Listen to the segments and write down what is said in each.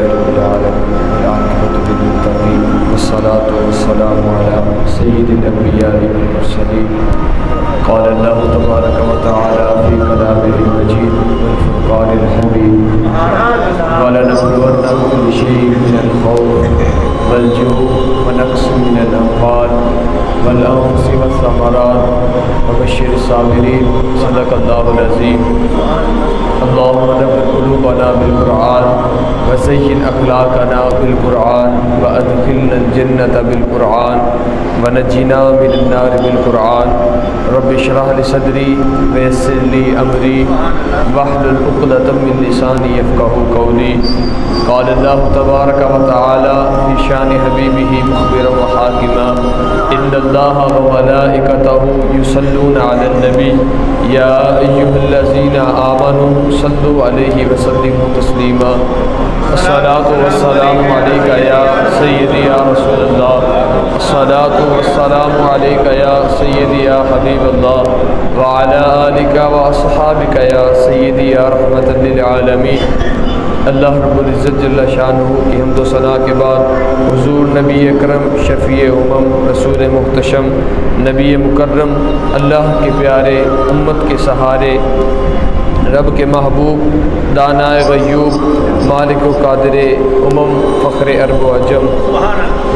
رب العالمين والعاقبة للمتقين والصلاة والسلام على سيد الأنبياء والمرسلين. قال الله تبارك وتعالى في كلامه المجيد والفرقان الحميد: ولنبلونكم بشيء من الخوف والجوع ونقص من الأموال والأنفس والثمرات وبشر الصابرين. صدق الله العظيم. اللهم نور قلوبنا بالقرآن وزين أخلاقنا بالقرآن وأدخلنا الجنة بالقرآن ونجنا من النار بالقرآن. رب اشرح لي صدري ويسر لي أمري واحلل عقدة من لساني يفقهوا قولي. قال الله تبارك وتعالى في شان حبيبه مخبرا وحاكما: إن الله وملائكته يصلون على النبي يا أيها الذين آمنوا صلوا عليه وسلموا تسليما. الصلاة والسلام عليك يا سيدي يا رسول الله. الصلاة والسلام عليك يا سيدي يا حبيب الله وعلى آلك وأصحابك يا سيدي يا رحمة للعالمين. اللہ رب العزت جل شانہ کی حمد و ثنا کے بعد حضور نبی اکرم شفیع امم رسول محتشم نبی مکرم اللہ کے پیارے امت کے سہارے رب کے محبوب دانائے غیوب مالک و قادر امم فخر عرب و عجم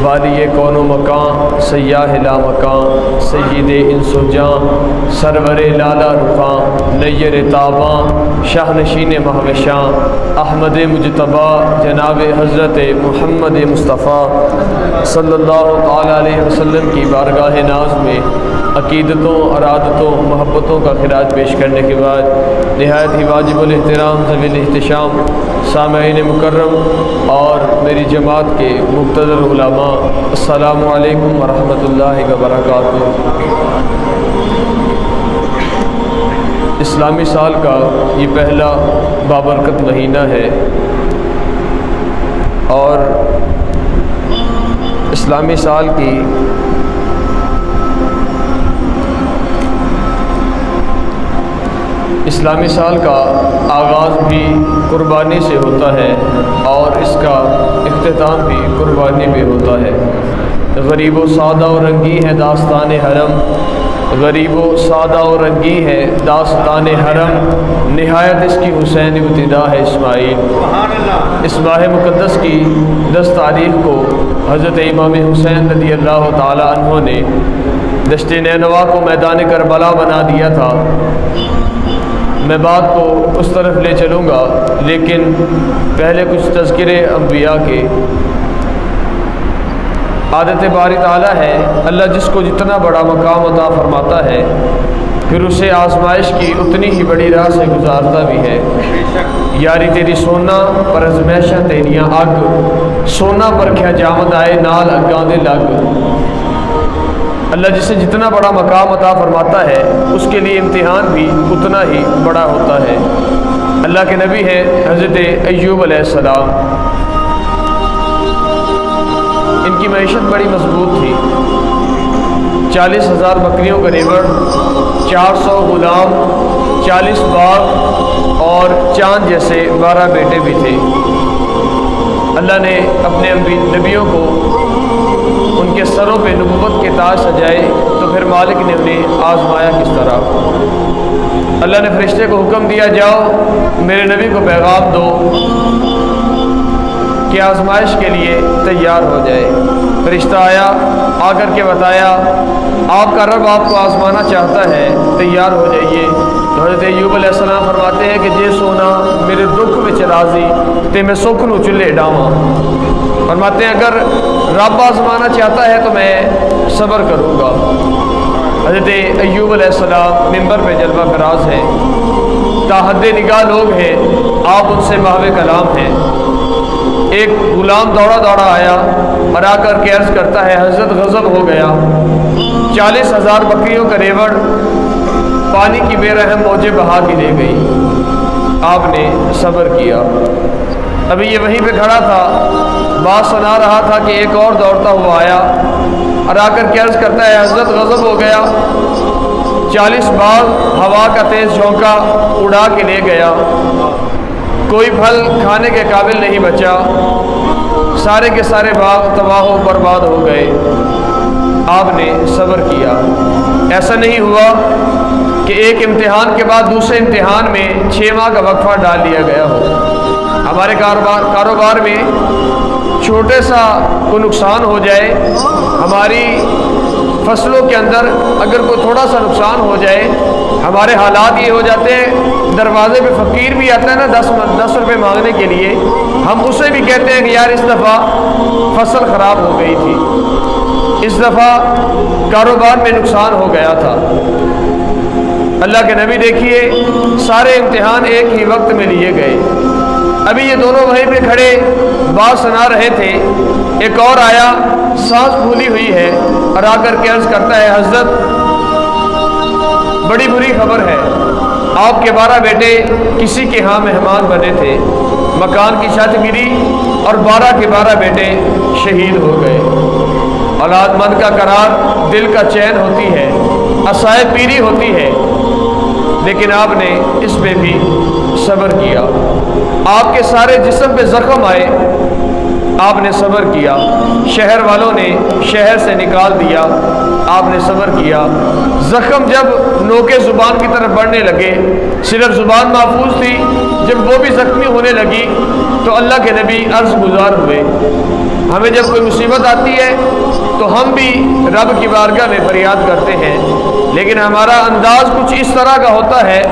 والی کون و مکان سیاہ لا مکان سید انس و جاں سرور لالا رخاں نیر تاباں شاہ نشین مہوشاں احمد مجتبیٰ جناب حضرت محمد مصطفیٰ صلی اللہ تعالیٰ علیہ وسلم کی بارگاہ ناز میں عقیدتوں ارادتوں محبتوں کا خراج پیش کرنے کے بعد نہایت ہی واجب الاحترام ذوی الاحتشام سامعین مکرم اور میری جماعت کے مقتدر علماء، السلام علیکم ورحمۃ اللہ وبرکاتہ۔ اسلامی سال کا یہ پہلا بابرکت مہینہ ہے اور اسلامی سال کی اسلامی سال کا آغاز بھی قربانی سے ہوتا ہے اور اس کا اختتام بھی قربانی میں ہوتا ہے۔ غریب و سادہ و رنگی ہے داستان حرم، غریب و سادہ و رنگی ہے داستان حرم، نہایت اس کی حسین ابتدا ہے اسماعیل۔ اس ماہ مقدس کی 10 تاریخ کو حضرت امام حسین رضی اللہ تعالی عنہ نے دشت نینوا کو میدان کربلا بنا دیا تھا۔ میں بات کو اس طرف لے چلوں گا لیکن پہلے کچھ تذکرے انبیاء کے۔ عادت باری تعالیٰ ہے اللہ جس کو جتنا بڑا مقام عطا فرماتا ہے پھر اسے آزمائش کی اتنی ہی بڑی راہ سے گزارتا بھی ہے۔ یاری تیری سونا پر ازمیشہ تیریاں اگ، سونا پر کیا جامد آئے نال اگاں دے لگ۔ اللہ جسے جتنا بڑا مقام عطا فرماتا ہے اس کے لیے امتحان بھی اتنا ہی بڑا ہوتا ہے۔ اللہ کے نبی ہیں حضرت ایوب علیہ السلام، ان کی معیشت بڑی مضبوط تھی۔ 40,000 بکریوں کا ریوڑ، 400 غلام، 40 باغ اور چاند جیسے 12 بیٹے بھی تھے۔ اللہ نے اپنے نبیوں کو ان کے سروں پہ نبوت کے تاج سجائے تو پھر مالک نے انہیں آزمایا کس طرح؟ اللہ نے فرشتے کو حکم دیا جاؤ میرے نبی کو پیغام دو کہ آزمائش کے لیے تیار ہو جائے۔ فرشتہ آیا، آ کر کے بتایا آپ کا رب آپ کو آزمانا چاہتا ہے، تیار ہو جائیے۔ تو حضرت ایوب علیہ السلام فرماتے ہیں کہ جے سونا میرے دکھ میں راضی تے میں سکھ نو چلے ڈاواں۔ فرماتے ہیں اگر رب آزمانا چاہتا ہے تو میں صبر کروں گا۔ حضرت ایوب علیہ السلام منبر پہ جلوہ فراز ہیں، تاحد نگاہ لوگ ہیں، آپ ان سے محو کلام ہیں۔ ایک غلام دوڑا دوڑا آیا اور آ کر کے عرض کرتا ہے حضرت غضب ہو گیا، 40,000 بکریوں کا ریوڑ پانی کی بے رحم موجیں بہا کے لے گئی۔ آپ نے صبر کیا۔ ابھی یہ وہیں پہ کھڑا تھا، بات سنا رہا تھا کہ ایک اور دوڑتا ہوا آیا اور آ کر کے عرض کرتا ہے حضرت غضب ہو گیا، 40 باغ ہوا کا تیز جھونکا اڑا کے لے گیا۔ کوئی پھل کھانے کے قابل نہیں بچا، سارے کے سارے باغ تباہ و برباد ہو گئے، آپ نے صبر کیا۔ ایسا نہیں ہوا کہ ایک امتحان کے بعد دوسرے امتحان میں 6 ماہ کا وقفہ ڈال دیا گیا ہو۔ ہمارے کاروبار میں چھوٹے سا کوئی نقصان ہو جائے، ہماری فصلوں کے اندر اگر کوئی تھوڑا سا نقصان ہو جائے، ہمارے حالات یہ ہو جاتے ہیں، دروازے پہ فقیر بھی آتا ہے نا 10 روپے مانگنے کے لیے، ہم اسے بھی کہتے ہیں کہ یار اس دفعہ فصل خراب ہو گئی تھی، اس دفعہ کاروبار میں نقصان ہو گیا تھا۔ اللہ کے نبی دیکھیے سارے امتحان ایک ہی وقت میں لیے گئے۔ ابھی یہ دونوں وہیں پہ کھڑے بات سنا رہے تھے، ایک اور آیا سانس پھولی ہوئی ہے اور آ کر کے عرض کرتا ہے حضرت بڑی بری خبر ہے، آپ کے 12 بیٹے کسی کے ہاں مہمان بنے تھے، مکان کی چھت گری اور 12 کے 12 بیٹے شہید ہو گئے۔ اولاد مند کا قرار دل کا چین ہوتی ہے، عصائے پیری ہوتی ہے، لیکن آپ نے اس پہ بھی صبر کیا۔ آپ کے سارے جسم پہ زخم آئے، آپ نے صبر کیا۔ شہر والوں نے شہر سے نکال دیا، آپ نے صبر کیا۔ زخم جب نوکے زبان کی طرف بڑھنے لگے، صرف زبان محفوظ تھی، جب وہ بھی زخمی ہونے لگی تو اللہ کے نبی عرض گزار ہوئے۔ ہمیں جب کوئی مصیبت آتی ہے تو ہم بھی رب کی بارگاہ میں فریاد کرتے ہیں، لیکن ہمارا انداز کچھ اس طرح کا ہوتا ہے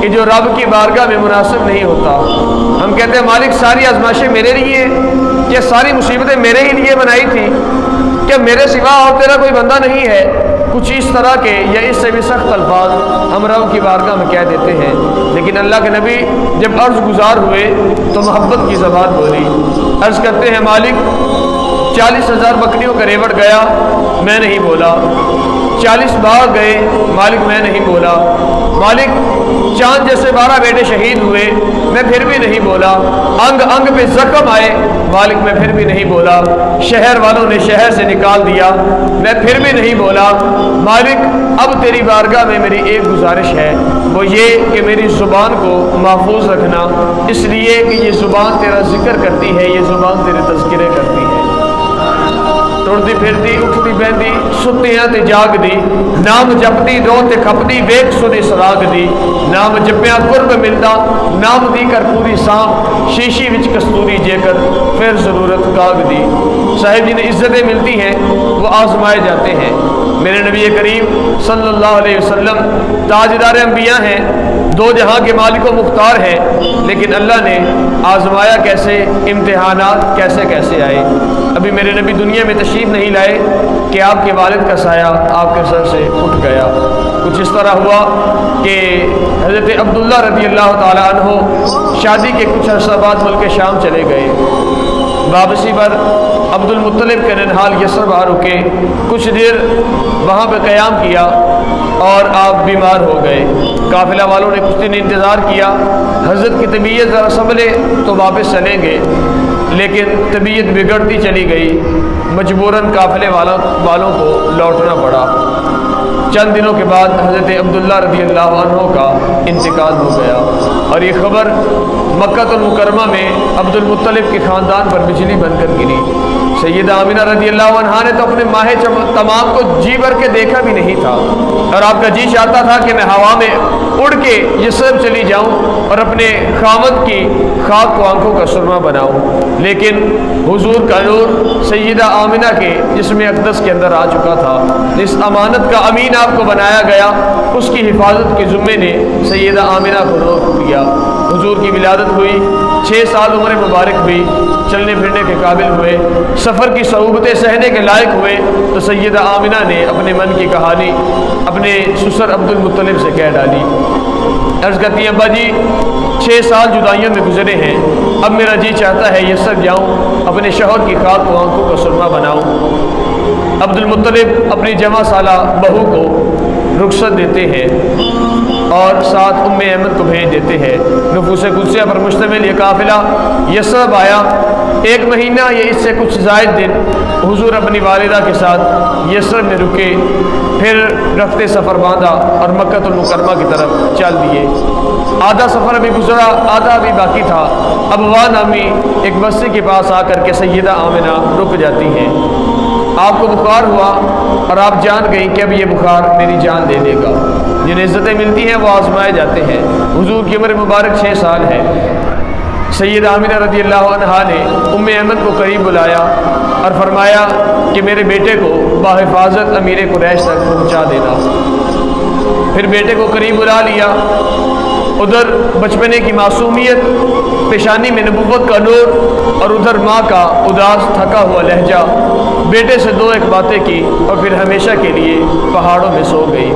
کہ جو رب کی بارگاہ میں مناسب نہیں ہوتا۔ ہم کہتے ہیں مالک ساری آزمائشیں میرے لیے، کیا ساری مصیبتیں میرے ہی لیے بنائی تھی؟ کیا میرے سوا اور تیرا کوئی بندہ نہیں ہے؟ کچھ اس طرح کے یا اس سے بھی سخت الفاظ ہم رب کی بارگاہ میں کہہ دیتے ہیں، لیکن اللہ کے نبی جب عرض گزار ہوئے تو محبت کی زبان بولی۔ عرض کرتے ہیں مالک 40,000 بکریوں کا ریوڑ گیا، میں نہیں بولا۔ 40 باغ گئے، مالک میں نہیں بولا۔ مالک چاند جیسے 12 بیٹے شہید ہوئے، میں پھر بھی نہیں بولا۔ انگ انگ پہ زخم آئے، مالک میں پھر بھی نہیں بولا۔ شہر والوں نے شہر سے نکال دیا، میں پھر بھی نہیں بولا۔ مالک اب تیری بارگاہ میں میری ایک گزارش ہے، وہ یہ کہ میری زبان کو محفوظ رکھنا، اس لیے کہ یہ زبان تیرا ذکر کرتی ہے، یہ زبان تیرے تذکرے کرتی ہے۔ ٹردی پھردی اٹھتی بہندی ستیاں تے جاگ دی، نام جپتی رو تے کھپتی ویک سنی سراغ دی، نام جپیا قرب ملدا، نام دی کر پوری سام، شیشی وچ کستوری جے کر پھر ضرورت کاغ دی۔ صاحب جنہیں عزتیں ملتی ہیں وہ آزمائے جاتے ہیں۔ میرے نبی کریم صلی اللہ علیہ وسلم تاجدار انبیاء ہیں، 2 جہاں کے مالک و مختار ہیں، لیکن اللہ نے آزمایا کیسے، امتحانات کیسے کیسے آئے۔ ابھی میرے نبی دنیا میں تشریف نہیں لائے کہ آپ کے والد کا سایہ آپ کے سر سے اٹھ گیا۔ کچھ اس طرح ہوا کہ حضرت عبداللہ رضی اللہ تعالیٰ عنہ شادی کے کچھ عرصہ بعد ملک شام چلے گئے۔ واپسی پر عبد المطلب کے ننہال یثرب رکے، کچھ دیر وہاں پہ قیام کیا اور آپ بیمار ہو گئے۔ قافلہ والوں نے کچھ دن انتظار کیا، حضرت کی طبیعت ذرا سنبھلے تو واپس چلیں گے، لیکن طبیعت بگڑتی چلی گئی، مجبوراً قافلے والوں کو لوٹنا پڑا۔ چند دنوں کے بعد حضرت عبداللہ رضی اللہ عنہ کا انتقال ہو گیا، اور یہ خبر مکہ المکرمہ میں عبد المطلب کے خاندان پر بجلی بن کر گری۔ سیدہ آمینہ رضی اللہ عنہا نے تو اپنے ماہ تمام کو جی بھر کے دیکھا بھی نہیں تھا، اور آپ کا جی چاہتا تھا کہ میں ہوا میں اڑ کے یثرب چلی جاؤں اور اپنے خامد کی خاک کو آنکھوں کا سرما بناؤں، لیکن حضور کا نور سیدہ آمینہ کے جسم اقدس کے اندر آ چکا تھا۔ جس امانت کا امین آپ کو بنایا گیا، اس کی حفاظت کے ذمے نے سیدہ آمینہ کو روک دیا۔ حضور کی ولادت ہوئی، 6 سال عمر مبارک ہوئی، چلنے پھرنے کے قابل ہوئے، سفر کی صعوبتیں سہنے کے لائق ہوئے، تو سیدہ آمینہ نے اپنے من کی کہانی اپنے سسر عبد المطلب سے کہہ ڈالی۔ عرض کرتی ہیں ابا جی 6 سال جدائیوں میں گزرے ہیں، اب میرا جی چاہتا ہے یثرب جاؤں، اپنے شوہر کی خاک کو آنکھوں کا سرما بناؤں۔ عبد المطلب اپنی جمع سالہ بہو کو رخصت دیتے ہیں اور ساتھ ایمن کو بھیج دیتے ہیں۔ نفوس قدسیہ پر مشتمل یہ قافلہ یثرب آیا۔ 1 مہینہ یا اس سے کچھ زائد دن حضور اپنی والدہ کے ساتھ یثرب میں رکے، پھر رفتے سفر باندھا اور مکہ المکرمہ کی طرف چل دیے۔ آدھا سفر ابھی گزرا، آدھا ابھی باقی تھا۔ ابوا نامی ایک بستی کے پاس آ کر کے سیدہ آمنہ رک جاتی ہیں۔ آپ کو بخار ہوا اور آپ جان گئی کہ اب یہ بخار میری جان لے لے گا۔ جنہیں عزتیں ملتی ہیں وہ آزمائے جاتے ہیں۔ حضور کی عمر مبارک 6 سال ہے۔ سیدہ آمنہ رضی اللہ عنہا نے ایمن کو قریب بلایا اور فرمایا کہ میرے بیٹے کو بحفاظت امیر قریش تک پہنچا دینا۔ پھر بیٹے کو قریب بلا لیا۔ ادھر بچپنے کی معصومیت، پیشانی میں نبوت کا نور، اور ادھر ماں کا اداس تھکا ہوا لہجہ۔ بیٹے سے 2 باتیں کی اور پھر ہمیشہ کے لیے پہاڑوں میں سو گئی۔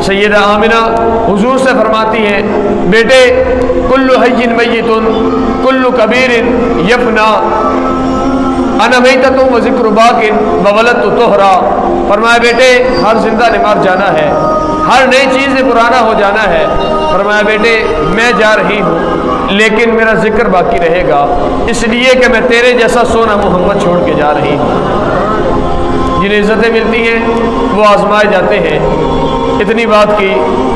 سیدہ آمنہ حضور سے فرماتی ہیں، بیٹے کل حی میت کل کبیر یفنا انا میتۃ و ذکر باق وولدت طہرا۔ فرمایا بیٹے ہر زندہ نے مر جانا ہے، ہر نئی چیز نے پرانا ہو جانا ہے۔ فرمایا بیٹے میں جا رہی ہوں لیکن میرا ذکر باقی رہے گا، اس لیے کہ میں تیرے جیسا سونا محمد چھوڑ کے جا رہی ہوں۔ جنہیں عزتیں ملتی ہیں وہ آزمائے جاتے ہیں۔ اتنی بات کی،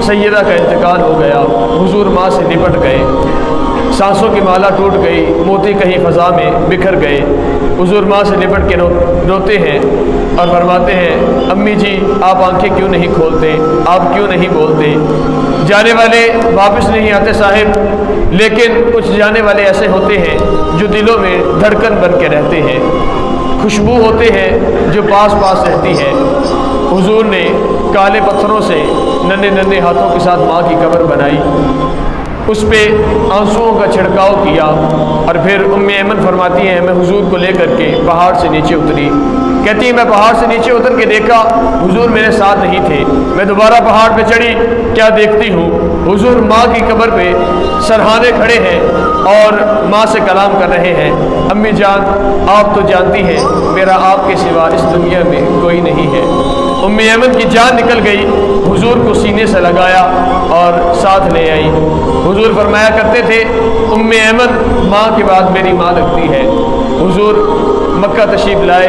سیدہ کا انتقال ہو گیا۔ حضور ماں سے لپٹ گئے، سانسوں کی مالا ٹوٹ گئی، موتی کہیں فضا میں بکھر گئے۔ حضور ماں سے لپٹ کے روتے ہیں اور فرماتے ہیں، امی جی آپ آنکھیں کیوں نہیں کھولتے، آپ کیوں نہیں بولتے؟ جانے والے واپس نہیں آتے صاحب، لیکن کچھ جانے والے ایسے ہوتے ہیں جو دلوں میں دھڑکن بن کے رہتے ہیں، خوشبو ہوتے ہیں جو پاس پاس رہتی ہے۔ حضور نے کالے پتھروں سے ننھے ہاتھوں کے ساتھ ماں کی قبر بنائی، اس پہ آنسوؤں کا چھڑکاؤ کیا، اور پھر ایمن فرماتی ہیں میں حضور کو لے کر کے پہاڑ سے نیچے اتری۔ کہتی ہیں میں پہاڑ سے نیچے اتر کے دیکھا حضور میرے ساتھ نہیں تھے۔ میں دوبارہ پہاڑ پہ چڑھی، کیا دیکھتی ہوں حضور ماں کی قبر پہ سرہانے کھڑے ہیں اور ماں سے کلام کر رہے ہیں۔ امی جان آپ تو جانتی ہیں میرا آپ کے سوا اس دنیا میں کوئی نہیں ہے۔ ایمن کی جان نکل گئی، حضور کو سینے سے لگایا اور ساتھ لے آئی۔ حضور فرمایا کرتے تھے ایمن ماں کے بعد میری ماں لگتی ہے۔ حضور مکہ تشریف لائے،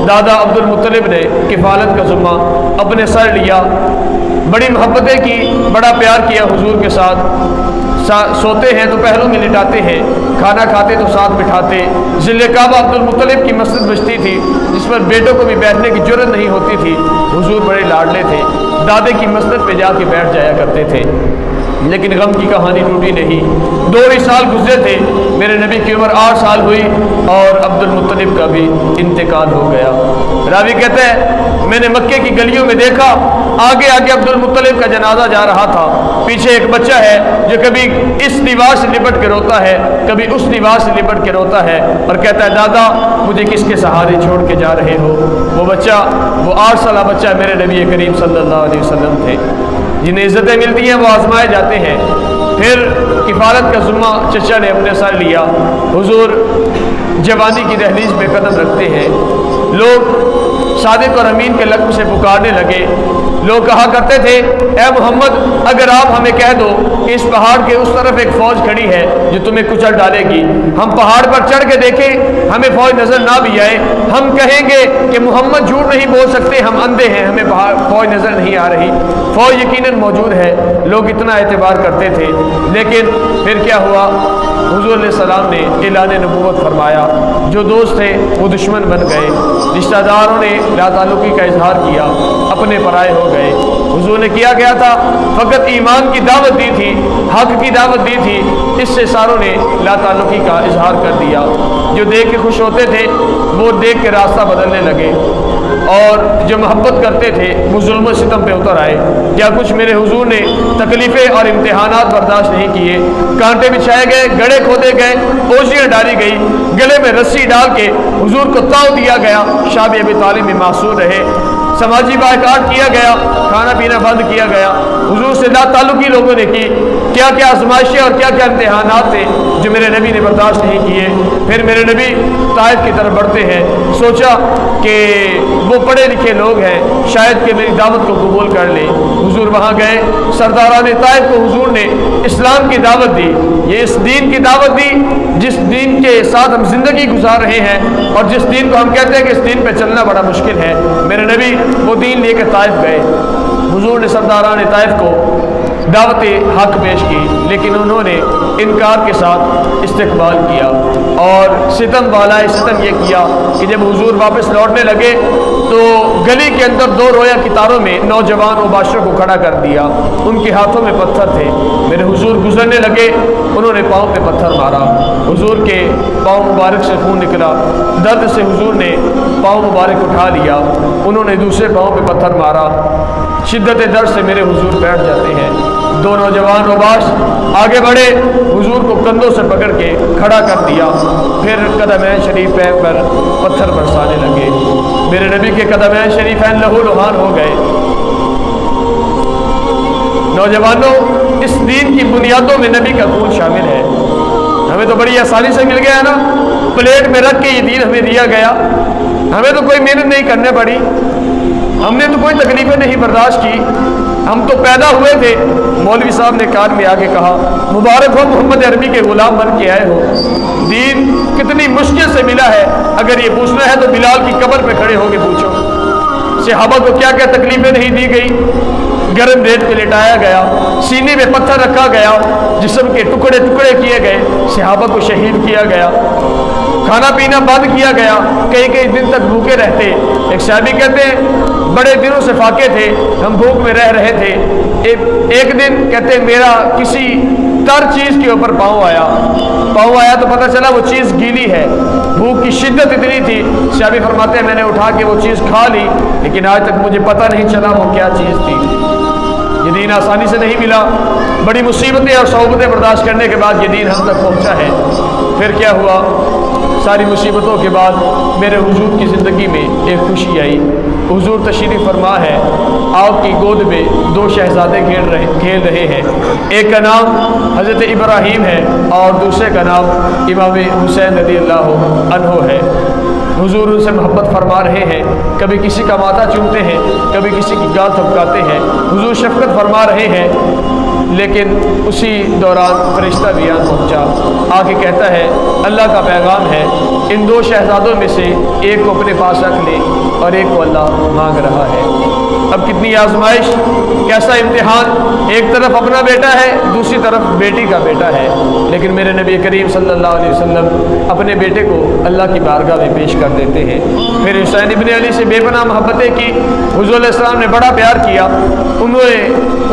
دادا عبد المطلب نے کفالت کا ذمہ اپنے سر لیا، بڑی محبتیں کی، بڑا پیار کیا حضور کے ساتھ۔ سوتے ہیں تو پہلو میں لٹاتے ہیں، کھانا کھاتے تو ساتھ بٹھاتے۔ ذل کعبہ عبد المطلب کی مسجد بچتی تھی جس پر بیٹوں کو بھی بیٹھنے کی جرت نہیں ہوتی تھی۔ حضور بڑے لاڈلے تھے، دادے کی مسجد پہ جا کے بیٹھ جایا کرتے تھے، لیکن غم کی کہانی ٹوٹی نہیں۔ 2 ہی سال گزرے تھے، میرے نبی کی عمر 8 سال ہوئی اور عبد المطلب کا بھی انتقال ہو گیا۔ راوی کہتا ہے میں نے مکے کی گلیوں میں دیکھا، آگے آگے عبد المطلب کا جنازہ جا رہا تھا، پیچھے ایک بچہ ہے جو کبھی اس دیوار سے لپٹ کے روتا ہے، کبھی اس دیوار سے لپٹ کے روتا ہے اور کہتا ہے دادا مجھے کس کے سہارے چھوڑ کے جا رہے ہو؟ وہ بچہ، وہ 8 سالہ بچہ میرے نبی کریم صلی اللہ علیہ وسلم تھے۔ جنہیں عزتیں ملتی ہیں وہ آزمائے جاتے ہیں۔ پھر کفالت کا ذمہ چچا نے اپنے سر لیا۔ حضور جوانی کی دہلیز پہ قدم رکھتے ہیں، لوگ صادق اور امین کے لقب سے پکارنے لگے۔ لوگ کہا کرتے تھے اے محمد اگر آپ ہمیں کہہ دو کہ اس پہاڑ کے اس طرف ایک فوج کھڑی ہے جو تمہیں کچل ڈالے گی، ہم پہاڑ پر چڑھ کے دیکھیں ہمیں فوج نظر نہ بھی آئے، ہم کہیں گے کہ محمد جھوٹ نہیں بول سکتے، ہم اندھے ہیں، ہمیں فوج نظر نہیں آ رہی۔ فوج یقیناً موجود ہے، لوگ اتنا اعتبار کرتے تھے، لیکن پھر کیا ہوا؟ حضور علیہ السلام نے اعلان نبوت فرمایا، جو دوست تھے وہ دشمن بن گئے، رشتہ داروں نے لا تعلقی کا اظہار کیا، اپنے پرائے ہو گئے۔ حضور نے کیا گیا تھا فقط ایمان کی دعوت دی تھی، حق کی دعوت دی تھی، اس سے ساروں نے لا تعلقی کا اظہار کر دیا۔ جو دیکھ کے خوش ہوتے تھے وہ دیکھ کے راستہ بدلنے لگے، اور جو محبت کرتے تھے وہ ظلم و ستم پہ اتر آئے۔ کیا کچھ میرے حضور نے تکلیفیں اور امتحانات برداشت نہیں کیے؟ کانٹے بچھائے گئے، گڑھے کھودے گئے، اوزیاں ڈالی گئی، گلے میں رسی ڈال کے حضور کو تاؤ دیا گیا، شاب ابی طالب میں معصور رہے، سماجی بائیکاٹ کیا گیا، کھانا پینا بند کیا گیا، حضور سے لا تعلقی لوگوں نے کی، کیا کیا آزمائشیں اور کیا کیا امتحانات تھے جو میرے نبی نے برداشت نہیں کیے۔ پھر میرے نبی طائف کی طرف بڑھتے ہیں، سوچا کہ وہ پڑھے لکھے لوگ ہیں، شاید کہ میری دعوت کو قبول کر لیں۔ حضور وہاں گئے، سرداران طائف کو حضور نے اسلام کی دعوت دی، یہ اس دین کی دعوت دی جس دین کے ساتھ ہم زندگی گزار رہے ہیں اور جس دین کو ہم کہتے ہیں کہ اس دین پہ چلنا بڑا مشکل ہے۔ میرے نبی وہ دین لے کے طائف گئے۔ حضور نے سرداران طائف کو دعوت حق پیش کی، لیکن انہوں نے انکار کے ساتھ استقبال کیا اور ستم بالائے ستم یہ کیا کہ جب حضور واپس لوٹنے لگے تو گلی کے اندر 2 رویا کی تاروں میں نوجوان مباشروں کو کھڑا کر دیا، ان کے ہاتھوں میں پتھر تھے۔ میرے حضور گزرنے لگے، انہوں نے پاؤں پہ پتھر مارا، حضور کے پاؤں مبارک سے خون نکلا، درد سے حضور نے پاؤں مبارک اٹھا لیا، انہوں نے دوسرے پاؤں پہ پتھر مارا، شدت درد سے میرے حضور بیٹھ جاتے ہیں۔ 2 نوجوان اوباش آگے بڑھے، حضور کو کندھوں سے پکڑ کے کھڑا کر دیا، پھر قدمین شریفین پر پتھر برسانے لگے۔ میرے نبی کے قدمین شریفین لہو لہان ہو گئے۔ نوجوانوں، اس دین کی بنیادوں میں نبی کا خون شامل ہے۔ ہمیں تو بڑی آسانی سے مل گیا نا، پلیٹ میں رکھ کے یہ دین ہمیں دیا گیا، ہمیں تو کوئی محنت نہیں کرنے پڑی، ہم نے تو کوئی تکلیفیں نہیں برداشت کی، ہم تو پیدا ہوئے تھے۔ مولوی صاحب نے کان میں آگے کہا، مبارک ہو محمد عربی کے غلام بن کے آئے ہو، دین کتنی مشکل سے ملا ہے، اگر یہ پوچھنا ہے تو بلال کی قبر پہ کھڑے ہو کے پوچھو۔ صحابہ کو کیا کیا تکلیفیں نہیں دی گئی، گرم ریت پہ لٹایا گیا، سینے میں پتھر رکھا گیا، جسم کے ٹکڑے ٹکڑے کیے گئے، صحابہ کو شہید کیا گیا، کھانا پینا بند کیا گیا، کئی کئی دن تک بھوکے رہتے۔ ایک صحابی کہتے ہیں بڑے دنوں سے فاقے تھے، ہم بھوک میں رہ رہے تھے، ایک دن کہتے ہیں میرا کسی تر چیز کے اوپر پاؤں آیا تو پتہ چلا وہ چیز گیلی ہے، بھوک کی شدت اتنی تھی، صحابی فرماتے ہیں میں نے اٹھا کے وہ چیز کھا لی، لیکن آج تک مجھے پتہ نہیں چلا وہ کیا چیز تھی۔ یہ دین آسانی سے نہیں ملا، بڑی مصیبتیں اور صعوبتیں برداشت کرنے کے بعد یہ دین ہم تک پہنچا ہے۔ پھر کیا ہوا؟ ساری مصیبتوں کے بعد میرے حضور کی زندگی میں ایک خوشی آئی۔ حضور تشریف فرما ہے، آپ کی گود میں 2 شہزادے کھیل رہے ہیں، ایک کا نام حضرت ابراہیم ہے اور دوسرے کا نام امام حسین رضی اللہ عنہ ہے۔ حضور ان سے محبت فرما رہے ہیں، کبھی کسی کا ماتھا چومتے ہیں، کبھی کسی کی گال تھپکاتے ہیں، حضور شفقت فرما رہے ہیں۔ لیکن اسی دوران فرشتہ بیان پہنچا، آ کے کہتا ہے اللہ کا پیغام ہے، ان 2 شہزادوں میں سے ایک کو اپنے پاس رکھ لے اور ایک کو اللہ مانگ رہا ہے۔ اب کتنی آزمائش، کیسا امتحان، ایک طرف اپنا بیٹا ہے، دوسری طرف بیٹی کا بیٹا ہے، لیکن میرے نبی کریم صلی اللہ علیہ وسلم اپنے بیٹے کو اللہ کی بارگاہ میں پیش کر دیتے ہیں۔ پھر حسین ابن علی سے بے پناہ محبتیں کی، حضور علیہ السلام نے بڑا پیار کیا،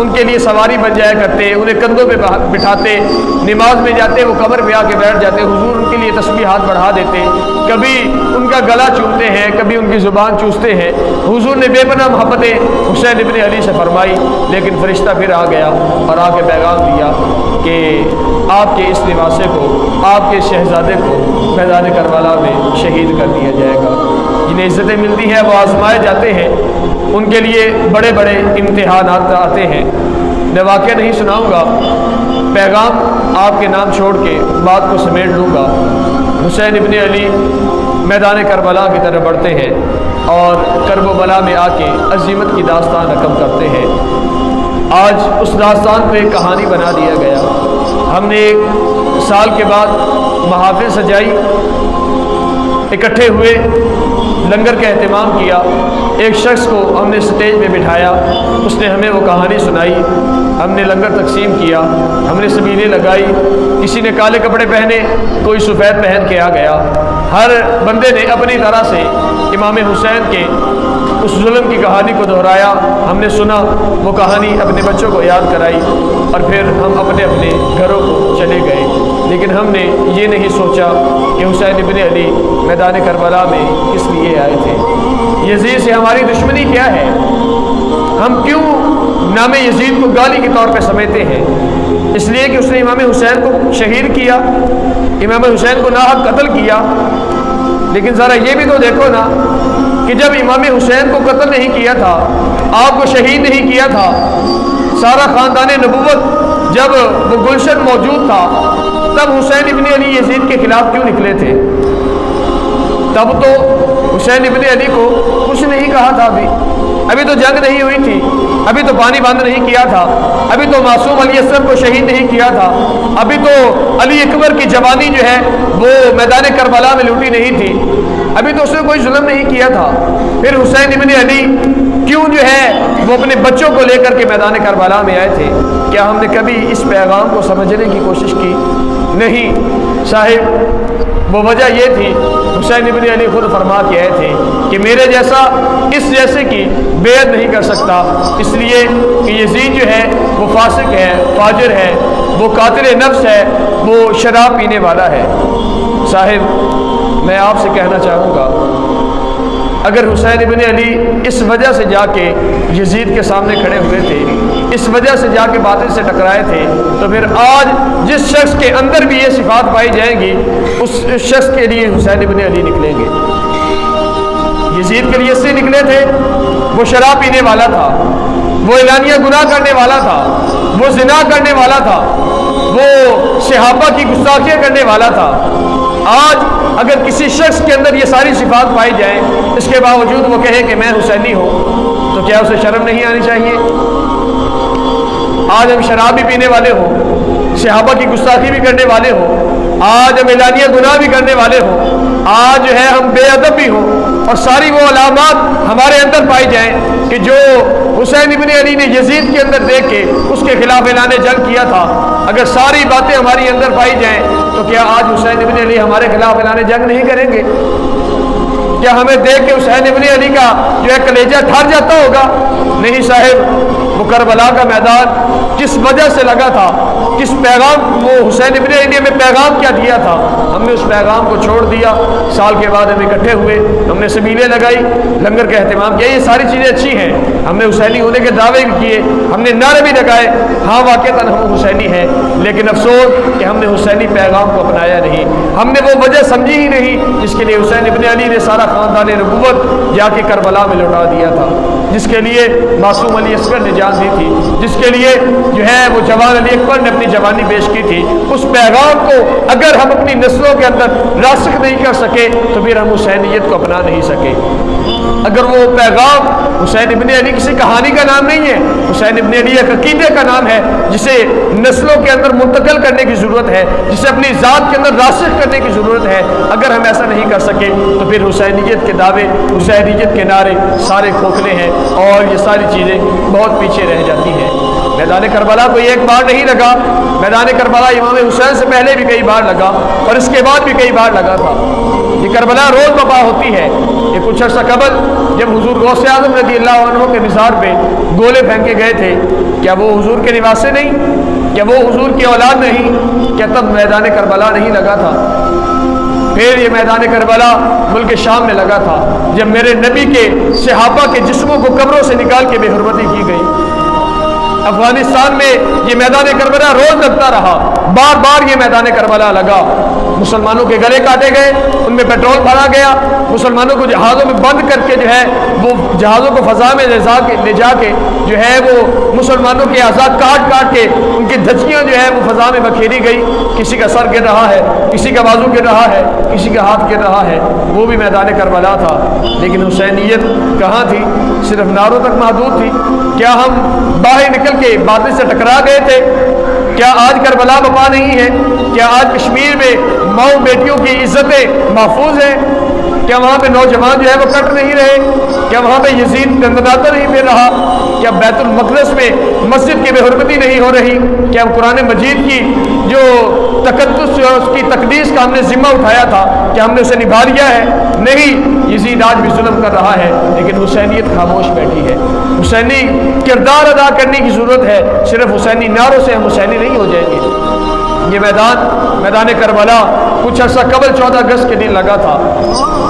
ان کے لیے سواری بن جایا کرتے، انہیں کندھوں پہ بٹھاتے، نماز میں جاتے وہ قبر پہ آ کے بیٹھ جاتے، حضور ان کے لیے تسبیحات بڑھا دیتے، کبھی ان کا گلا چومتے ہیں، کبھی ان کی زبان چوستے ہیں۔ حضور نے بے پناہ محبتیں حسین ابن علی سے فرمائی، لیکن فرشتہ پھر آ گیا اور آ کے پیغام دیا کہ آپ کے اس نواسے کو، آپ کے شہزادے کو میدان کربلا میں شہید کر دیا جائے گا۔ جنہیں عزتیں ملتی ہیں وہ آزمائے جاتے ہیں، ان کے لیے بڑے بڑے امتحانات آتے ہیں۔ میں واقعہ نہیں سناؤں گا، پیغام آپ کے نام چھوڑ کے بات کو سمیٹ لوں گا۔ حسین ابن علی میدان کربلا کی طرف بڑھتے ہیں اور کرب و بلا میں آ کے عظیمت کی داستان رقم کرتے ہیں۔ آج اس داستان کو ایک کہانی بنا دیا گیا۔ ہم نے 1 سال کے بعد محافل سجائی، اکٹھے ہوئے، لنگر کا اہتمام کیا، ایک شخص کو ہم نے سٹیج پہ بٹھایا، اس نے ہمیں وہ کہانی سنائی، ہم نے لنگر تقسیم کیا، ہم نے سبیلیں لگائی، کسی نے کالے کپڑے پہنے، کوئی سفید پہن کے آ گیا، ہر بندے نے اپنی طرح سے امام حسین کے اس ظلم کی کہانی کو دہرایا، ہم نے سنا، وہ کہانی اپنے بچوں کو یاد کرائی اور پھر ہم اپنے اپنے گھروں کو چلے گئے۔ لیکن ہم نے یہ نہیں سوچا کہ حسین ابن علی میدان کربلا میں کس لیے آئے تھے، یزید سے ہماری دشمنی کیا ہے، ہم کیوں نام یزید کو گالی کے طور پہ سمجھتے ہیں؟ اس لیے کہ اس نے امام حسین کو شہید کیا، امام حسین کو ناحق قتل کیا۔ لیکن ذرا یہ بھی تو دیکھو نا کہ جب امام حسین کو قتل نہیں کیا تھا، آپ کو شہید نہیں کیا تھا، سارا خاندان نبوت جب وہ گلشن موجود تھا تب حسین ابن علی یزید کے خلاف کیوں نکلے تھے؟ تب تو حسین ابن علی کو کچھ نہیں کہا تھا، ابھی تو جنگ نہیں ہوئی تھی، ابھی تو پانی بند نہیں کیا تھا، ابھی تو معصوم علی اصغر کو شہید نہیں کیا تھا، ابھی تو علی اکبر کی جوانی جو ہے وہ میدان کربلا میں لوٹی نہیں تھی، ابھی تو اس نے کوئی ظلم نہیں کیا تھا، پھر حسین ابن علی کیوں جو ہے وہ اپنے بچوں کو لے کر کے میدان کربلا میں آئے تھے؟ کیا ہم نے کبھی اس پیغام کو سمجھنے کی کوشش کی؟ نہیں صاحب، وہ وجہ یہ تھی، حسین ابن علی خود فرما کے آئے تھے کہ میرے جیسا اس جیسے کی بیعت نہیں کر سکتا، اس لیے کہ یزید جو ہے وہ فاسق ہے، فاجر ہے، وہ قاتل نفس ہے، وہ شراب پینے والا ہے۔ صاحب میں آپ سے کہنا چاہوں گا، اگر حسین ابن علی اس وجہ سے جا کے یزید کے سامنے کھڑے ہوئے تھے، اس وجہ سے جا کے باطل سے ٹکرائے تھے، تو پھر آج جس شخص کے اندر بھی یہ صفات پائی جائیں گی اس شخص کے لیے حسین ابن علی نکلیں گے۔ یزید کے لیے اس سے نکلے تھے، وہ شراب پینے والا تھا، وہ اعلانیہ گناہ کرنے والا تھا، وہ زنا کرنے والا تھا، وہ صحابہ کی گستاخیاں کرنے والا تھا۔ آج اگر کسی شخص کے اندر یہ ساری صفات پائی جائیں، اس کے باوجود وہ کہے کہ میں حسینی ہوں، تو کیا اسے شرم نہیں آنی چاہیے؟ آج ہم شراب بھی پینے والے ہوں، صحابہ کی گستاخی بھی کرنے والے ہوں، آج ہم اعلانیہ گناہ بھی کرنے والے ہوں، آج جو ہے ہم بے ادب بھی ہوں، اور ساری وہ علامات ہمارے اندر پائی جائیں کہ جو حسین ابن علی نے یزید کے اندر دیکھ کے اس کے خلاف اعلان جنگ کیا تھا، اگر ساری باتیں ہماری اندر پائی جائیں تو کیا آج حسین ابن علی ہمارے خلاف اعلان جنگ نہیں کریں گے؟ کیا ہمیں دیکھ کے حسین ابن علی کا جو ہے کلیجہ ٹھار جاتا ہوگا؟ نہیں صاحب، وہ کربلا کا میدان کس وجہ سے لگا تھا، کس پیغام، وہ حسین ابن علی نے ہمیں پیغام کیا دیا تھا، ہم نے اس پیغام کو چھوڑ دیا۔ سال کے بعد ہم اکٹھے ہوئے، ہم نے سبیلیں لگائی، لنگر کا اہتمام کیا، یہ ساری چیزیں اچھی ہیں، ہم نے حسینی ہونے کے دعوے بھی کیے، ہم نے نعرے بھی لگائے، ہاں واقعتاً ہم حسینی ہیں، لیکن افسوس کہ ہم نے حسینی پیغام کو اپنایا نہیں، ہم نے وہ وجہ سمجھی ہی نہیں جس کے لیے حسین ابن علی نے سارا خاندان نبوت جا کے کربلا میں لوٹا دیا تھا، جس کے لیے معصوم علی اصغر نے جان دی تھی، جس کے لیے جو ہے وہ جوان علی اکبر نے اپنی جوانی پیش کی تھی۔ اس پیغام کو اگر ہم اپنی نسلوں کے اندر راسخ نہیں کر سکے تو پھر ہم حسینیت کو اپنا نہیں سکے۔ اگر وہ پیغام، حسین ابن علی کسی کہانی کا نام نہیں ہے، حسین ابن علی ایک عقیدے کا نام ہے جسے نسلوں کے اندر منتقل کرنے کی ضرورت ہے، جسے اپنی ذات کے اندر راسخ کرنے کی ضرورت ہے۔ اگر ہم ایسا نہیں کر سکے تو پھر حسینیت کے دعوے، حسینیت کے نعرے سارے کھوکھلے ہیں اور یہ ساری چیزیں بہت پیچھے رہ جاتی ہیں۔ میدان کربلا کوئی ایک بار نہیں لگا، میدان کربلا امام حسین سے پہلے بھی کئی بار لگا اور اس کے بعد بھی کئی بار لگا تھا۔ یہ کربلا روز بپا ہوتی ہے۔ یہ کچھ عرصہ قبل جب حضور غوث اعظم رضی اللہ عنہ کے مزار پہ گولے پھینکے گئے تھے، کیا وہ حضور کے نواسے نہیں؟ کیا وہ حضور کی اولاد نہیں؟ کیا تب میدان کربلا نہیں لگا تھا؟ پھر یہ میدان کربلا ملک شام میں لگا تھا جب میرے نبی کے صحابہ کے جسموں کو قبروں سے نکال کے بے حرمتی کی گئی۔ افغانستان میں یہ میدان کربلا روز لگتا رہا، بار بار یہ میدان کربلا لگا، مسلمانوں کے گلے کاٹے گئے، ان میں پیٹرول بھرا گیا، مسلمانوں کو جہازوں میں بند کر کے جو ہے وہ جہازوں کو فضا میں لے جا کے جو ہے وہ مسلمانوں کے اعضاء کاٹ کاٹ کے ان کی دھچیاں جو ہے وہ فضا میں بکھیری گئی، کسی کا سر گر رہا ہے، کسی کا بازو گر رہا ہے، کسی کا ہاتھ گر رہا ہے، وہ بھی میدان کربلا تھا۔ لیکن حسینیت کہاں تھی؟ صرف نعروں تک محدود تھی۔ کیا ہم باہر نکل کے باطل سے ٹکرا گئے تھے؟ کیا آج کربلا بپا نہیں ہے؟ کیا آج کشمیر میں ماؤں بیٹیوں کی عزتیں محفوظ ہیں؟ کیا وہاں پہ نوجوان جو ہے وہ کٹ نہیں رہے؟ کیا وہاں پہ یزید دندناتا نہیں پھر رہا؟ کیا بیت المقدس میں مسجد کی بے حرمتی نہیں ہو رہی؟ کیا قرآن مجید کی جو تقدس، اس کی تقدیس کا ہم نے ذمہ اٹھایا تھا، کیا ہم نے اسے نبھا لیا ہے؟ نہیں، یزید آج بھی ظلم کر رہا ہے، لیکن حسینیت خاموش بیٹھی ہے۔ حسینی کردار ادا کرنے کی ضرورت ہے، صرف حسینی نعروں سے ہم حسینی نہیں ہو جائیں گے۔ یہ میدان کربلا کچھ عرصہ قبل 14 اگست کے دن لگا تھا،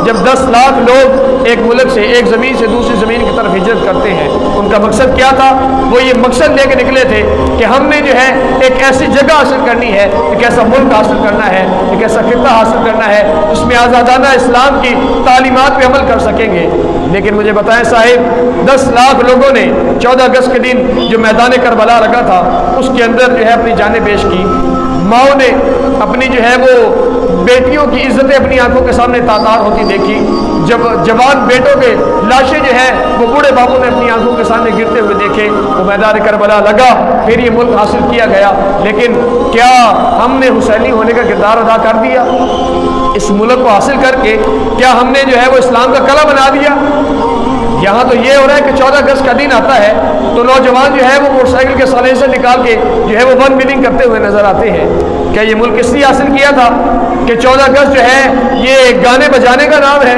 جب 10 لاکھ لوگ ایک ملک سے، ایک زمین سے دوسری زمین کی طرف ہجرت کرتے ہیں۔ ان کا مقصد کیا تھا؟ وہ یہ مقصد لے کے نکلے تھے کہ ہم نے جو ہے ایک ایسی جگہ حاصل کرنی ہے، ایک ایسا ملک حاصل کرنا ہے، ایک ایسا خطہ حاصل کرنا ہے جس میں آزادانہ اسلام کی تعلیمات پہ عمل کر سکیں گے۔ لیکن مجھے بتائیں صاحب 10 لاکھ لوگوں نے 14 اگست کے دن جو میدان کربلا لگا تھا اس کے اندر جو ہے اپنی جانیں پیش کی. ماؤں نے اپنی جو ہے وہ بیٹیوں کی عزتیں اپنی آنکھوں کے سامنے تاتار ہوتی دیکھی. جب جوان بیٹوں کے لاشیں جو ہے وہ بوڑھے باپوں نے اپنی آنکھوں کے سامنے گرتے ہوئے دیکھے. وہ میدان کربلا لگا, پھر یہ ملک حاصل کیا گیا. لیکن کیا ہم نے حسینی ہونے کا کردار ادا کر دیا؟ اس ملک کو حاصل کر کے کیا ہم نے جو ہے وہ اسلام کا کلہ بنا دیا؟ یہاں تو یہ ہو رہا ہے کہ 14 اگست کا دن آتا ہے تو نوجوان جو ہے وہ موٹر سائیکل کے سائلنسر نکال کے جو ہے وہ ون ویلنگ کرتے ہوئے نظر آتے ہیں. کیا یہ ملک اس لیے حاصل کیا تھا کہ 14 اگست جو ہے یہ گانے بجانے کا نام ہے,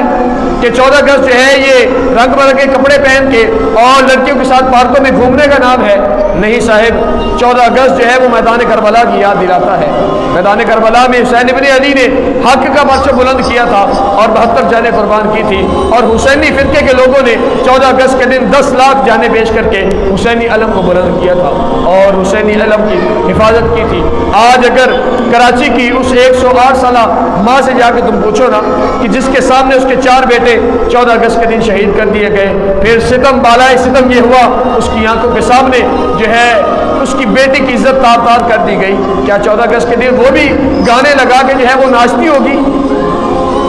کہ 14 اگست جو ہے یہ رنگ برنگے کپڑے پہن کے اور لڑکیوں کے ساتھ پارکوں میں گھومنے کا نام ہے؟ نہیں صاحب, 14 اگست جو ہے وہ میدان کربلا کی یاد دلاتا ہے. میدان کربلا میں حسین ابن علی نے حق کا پرچم بلند کیا تھا اور 72 جانیں قربان کی تھی, اور حسینی فرقے کے لوگوں نے 14 اگست کے دن 10 لاکھ جانیں پیش کر کے حسینی علم کو بلند کیا تھا اور حسینی علم کی حفاظت کی تھی. آج اگر کراچی کی اس 108 سالہ ماں سے جا کے تم پوچھو نا کہ جس کے سامنے اس کے 4 بیٹے 14 اگست کے دن شہید کر دیے گئے, پھر ستم بالائے ستم یہ ہوا اس کی آنکھوں کے سامنے جو ہے اس کی بیٹی کی عزت تار تار کر دی گئی, کیا 14 اگست کے دن وہ بھی گانے لگا کے جو ہے وہ ناچتی ہوگی؟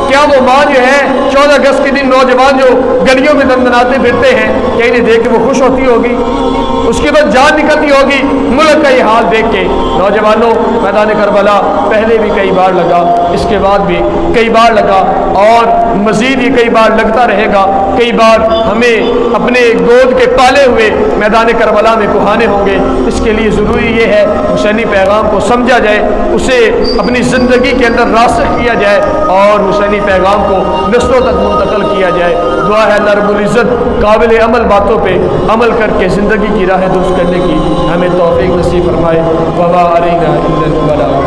کیا وہ ماں جو ہے 14 اگست کے دن نوجوان جو گلیوں میں دندناتے پھرتے ہیں کیا انہیں دیکھ کے وہ خوش ہوتی ہوگی؟ اس کے بعد جان نکلتی ہوگی ملک کا یہ حال دیکھ کے. نوجوانوں, میدان کربلا پہلے بھی کئی بار لگا, اس کے بعد بھی کئی بار لگا, اور مزید یہ کئی بار لگتا رہے گا. کئی بار ہمیں اپنے گود کے پالے ہوئے میدان کربلا میں کہانے ہوں گے. اس کے لیے ضروری یہ ہے حسینی پیغام کو سمجھا جائے, اسے اپنی زندگی کے اندر راسخ کیا جائے اور حسینی پیغام کو نسلوں تک منتقل کیا جائے. دعا ہے اللہ رب العزت قابل عمل باتوں پہ عمل کر کے زندگی کی راہ درست کرنے کی ہمیں توفیق نصیب فرمائے. وما علینا الا البلاغ.